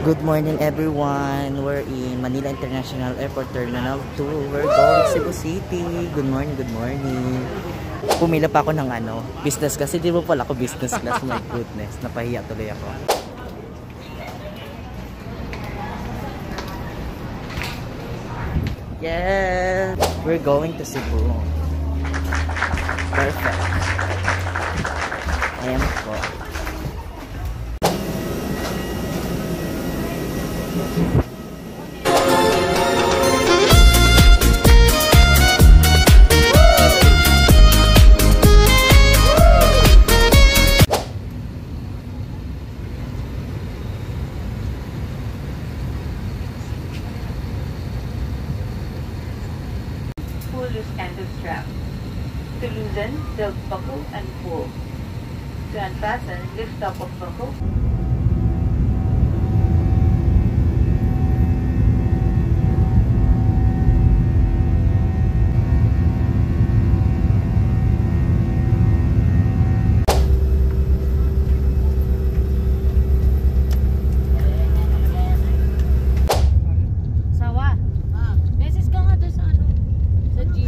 Good morning everyone. We're in Manila International Airport Terminal 2. We're going Cebu City. Good morning, good morning. Pumila pa ako ng business kasi di mo pala ako business class. My goodness, napahiya tuloy ako. Yeah, we're going to Cebu. Perfect. Ayan po. Pull loose end of strap. To loosen, tilt buckle and pull. To unfasten, lift top of buckle.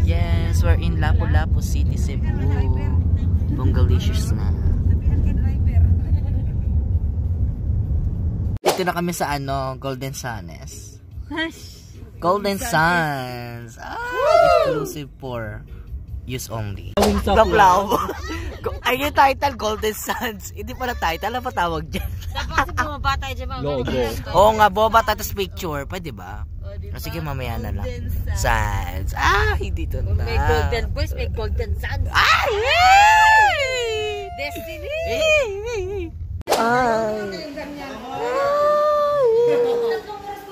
Yes, we're in Lapu-Lapu City, Cebu. Bongalicious na. Dito na kami sa Golden Suns. Golden Suns. Exclusive for use only. Lapu-Lapu. Ay, yung title Golden Suns. Hindi pala title. Ano pa tawag dyan? Dapat kasi bumaba tayo dyan mga logo. Oo nga, bumaba tayo tapos picture. Pwede ba? O sige, mamaya na lang. Suns. Hindi to na. May golden boys, may golden suns. Destiny!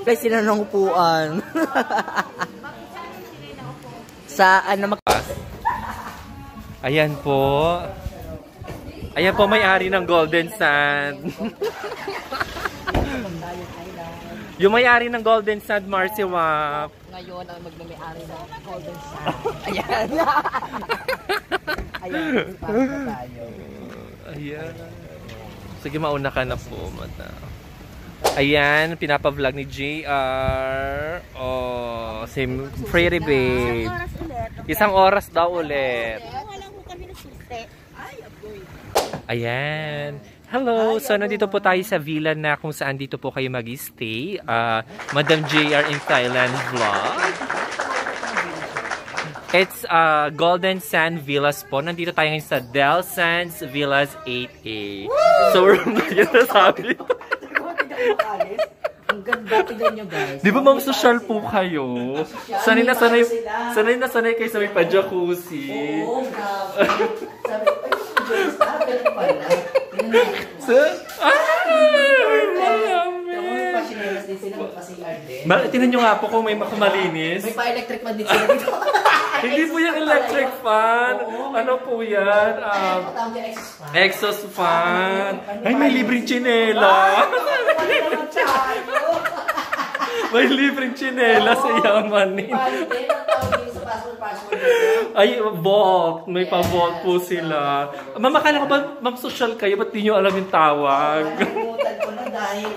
Guys, sila nang upuan. Sa Ayan po. Ayan po may-ari ng Golden Sand. Yung may-ari ng Golden Sand, Marcy Wap. Ngayon ang magmamay-ari ng golden sun. Ayan. Ayan, pasok na tayo. Ayan. Sige, mauna ka na po, mata. Ayan, pinapa-vlog ni JR. Oh, same pretty babe. Isang oras daw ulit. Ayan. Hello! So, nandito po tayo sa villa na kung saan dito po kayo mag-stay. Madam JR in Thailand vlog. It's Golden Sand Villas po. Nandito tayo ngayon sa Del Sands Villas 8A. So, room na yun nasabi. Ang ganda, tignan nyo guys. Di ba ma'am, social po kayo? Sanay na sanay kayo sa may pa-jacuzzi. Oo, grabe. Sabi ko, ay, ganun pala. Tingnan nyo nga po kung may malinis. May pa-electric fan din sila dito. Hindi po yan electric fan. Ano po yan? Exhaust fan. Ay, may libreng tsinela. May libreng tsinela sa yamanin. Ay, vault. May pa-vault po sila. Ma'am, akala ko ba, ma'am, social kayo? Ba't di nyo alam yung tawag? Nakalimutan ko na dahil,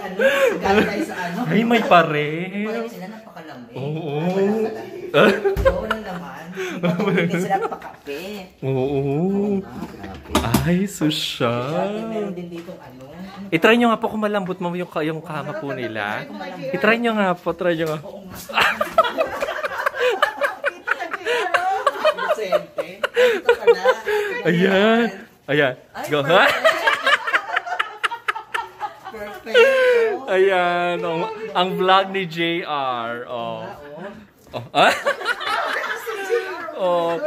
galing sa Ay, may pare. Parang sila napakalami. Oo. Oo lang naman. Hindi sila pakape. Oo. Ay, social. Meron din dito I-try nyo nga po kung malambot mo yung kama po nila. I-try nyo nga po. Try nyo nga. Ayan. Ayan. Go. Perfect. Ayan. Ang vlog ni JR. Oh.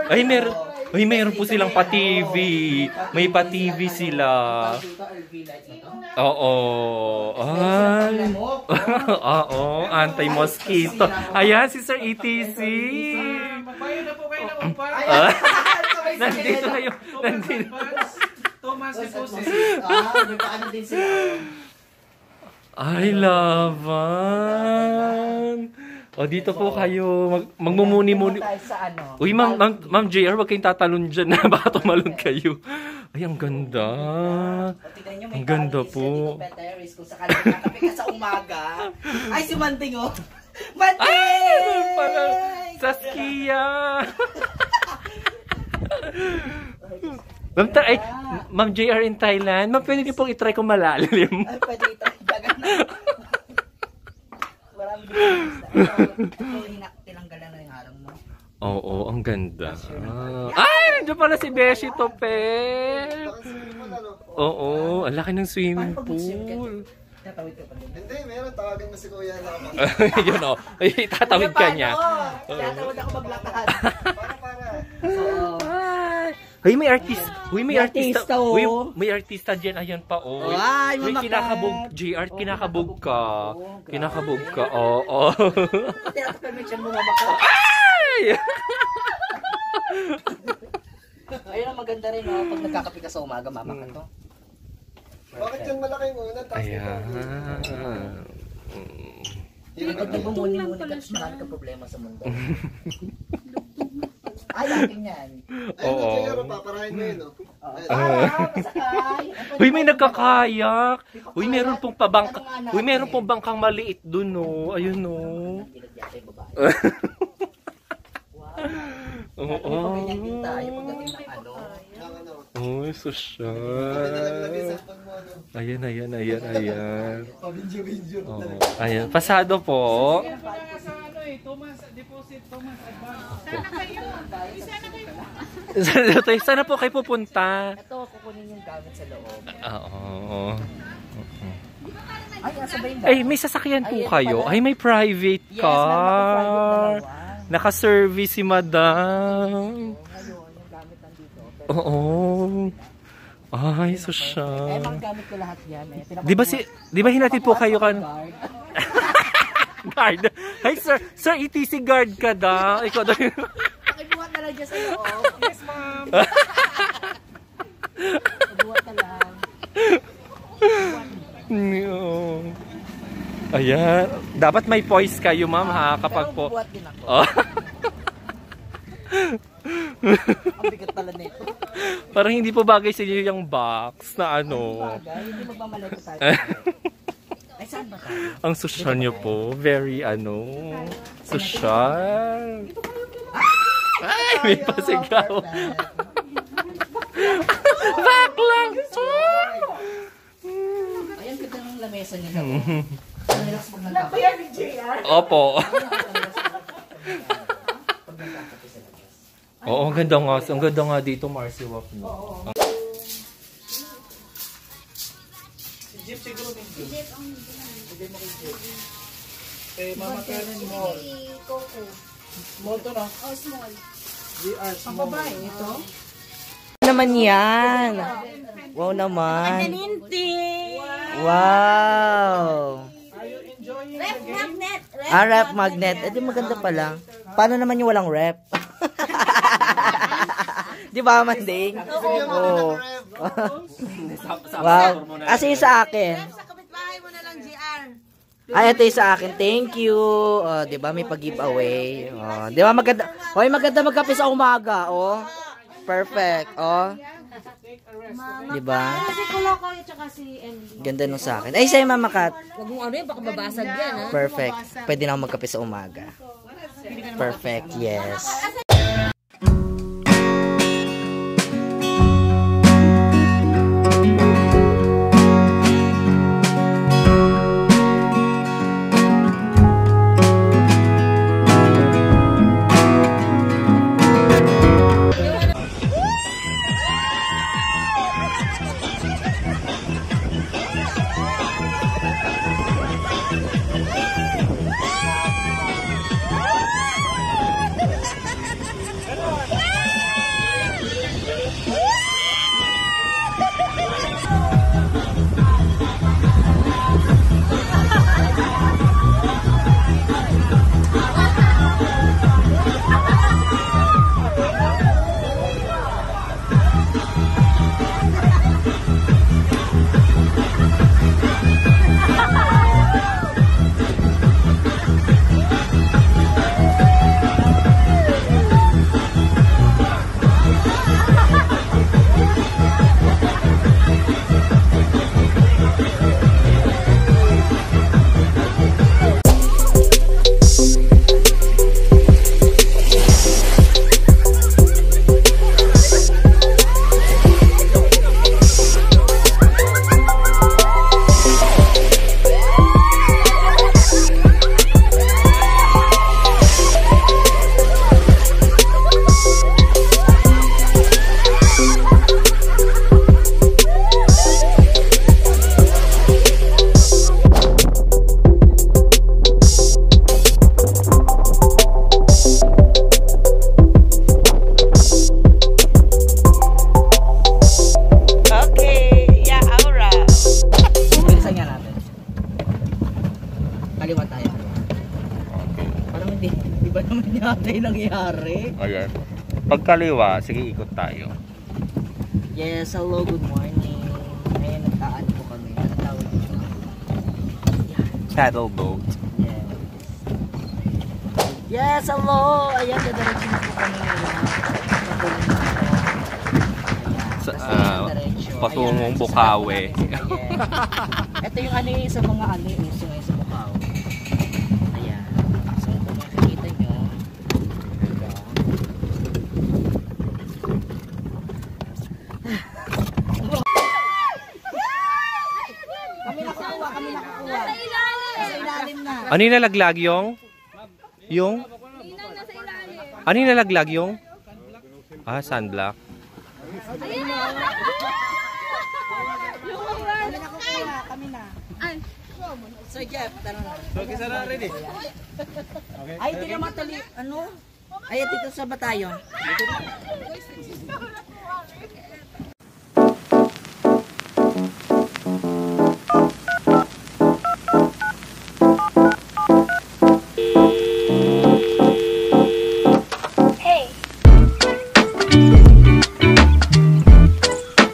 Ay, meron po silang pa-TV. May pa-TV sila. Oo. Ay. Oo. Anti-mosquito. Ayan, si Sir ETC. Magbayad na po kayo ng umpay. Nandito kayo. Nandito. Thomas Deposit. Paano din sila? Ay, laban. O, dito po kayo. Magmumuni-muni. Tayo sa ano. Uy, Ma'am JR, wag kayong tatalon dyan na. Baka tumalon kayo. Ay, ang ganda. Ang ganda po. Kung sakali nakakape ka sa umaga. Ay, si Manting, oh. Manting! Ay, parang Saskia. Ma'am JR in Thailand. Ma'am, pwede niyo pong itry kung malalim. Ay, pwede itry. Dagan na. Marami din. Tinanggalan na yung harang mo. Oo, ang ganda. Ay, nandiyan pala si Beshi Topel. Oo, ang laki ng swimming pool. Tatawid ka pa din. Hindi, meron. Tawagin mo si Kuya na kapag. Yun o. Ay, tatawid ka niya. Tatawid ako maglakad. Ay, may artista. Uy, may artista. oh. Uy, may artista dyan. Ayan pa, oh. Ay, may mamakat. kinakabog. JR, kinakabog ka. Kinakabog ka. Oo. Tinatakal mo siya mamakat. Ay! Ayun ang maganda rin, no? Pag nagkakape ka sa umaga, mamakat to. Bakit yan malaki mo? Ayan. Pag nagmumuni-muni ka, marami ka problema sa mundo. Ay, akin yan. Ayun na kayo, paparahin mo yun, no? Masakay. Uy, may nagkakayak. Uy, meron pong pabangka. Uy, meron pong bangkang maliit dun, no. Ayun, no. Oo. Ganyan din tayo pagdating ng ano. Uy, sosyal. Ayan. Oo. Ayan, pasado po. Sa ano eh, Thomas deposit, Thomas advance. Sana po kayo pupunta. Ito, kukunin yung gamit sa loob. Oo. Ay, nasabay yung Ay, may sasakyan po kayo. Ay, may private Yes, car. meron ako Naka-service si madam. Ngayon, yung gamit nandito. Oo. Ay, sosyal. Eh, mga gamit ko lahat yan. Eh. Di ba hinatid po kayo kan Guard. guard? Hi sir, ETC guard ka da. Ikaw daw. Pakibuhat na lang dyan sa loob. Yes, ma'am. Pakibuhat na lang. Ayan. Dapat may poise kayo, ma'am, ha? Kapag po... Pero buhat din ako. Oh. Ang bigat pala nito. Parang hindi po bagay sa inyo yung box na ano. Bagay, hindi magmamalay ko tayo. Ay, saan ba tayo? Ang social nyo po. Very, social. Ay, may pasigaw. Baklang! Ayan, ganda ng lamesa niya daw. Relax pag nagkakape. Opo. Oo, ang ganda nga. Ang ganda nga dito, Marcy Wap. No? Jeep siguro may jeep. Hindi mo kay jeep. Eh, Mama Karen Mall. Coco. Small to, no? Oh, small. GR small. Babae, ito? Naman yan. Wow naman. Wow. Ref magnet. Ref magnet. Eh, di maganda pala. Paano naman yung walang ref? Di ba, Manding? Oo. Wow. Kasi sa akin. Sa kapitbahay mo na lang, GR. Ay, ito yung sa akin. Thank you. Oh, di ba, may pag-giveaway. Oh, di ba, maganda. Hoy, maganda magkape sa umaga. Oh. Perfect. Oh. Di ba? Si Kuloko at saka si Emily. Ganda nung sa akin. Ay, sa'yo, Mama Kat. Huwag mong ano yun, baka babasag yan, ha? Perfect. Pwede na ako magkape sa umaga. Perfect. Yes. Kaliwa tayo. Okay. Parang hindi ba naman yata yung nangyayari? Ayan. Pag kaliwa, sige ikot tayo. Yes, hello, good morning. Ngayon nagtaan po kami. Ano tawag dito? Paddle boat. Yes. Yes, hello! Ayan, dadiretso na po kami ngayon. Patulong na po. Sa, Ayan, diretso. patungong Ayan, Bukawi. susunod natin sila. Yes. Ito yung ano yung sa mga ano yung uso ngayon sa Bukawi. Ayan. So, kung makikita nyo, kami nakakuha. Sa ilalim na. Ano yung nalaglag yung? Ano yung nalaglag yung? Ah, sunblock. Kami na. Sir Jeff, tanong na. Okay, sana ready. Ay, hindi naman tali. Ano? Ay, dito sa Batayon.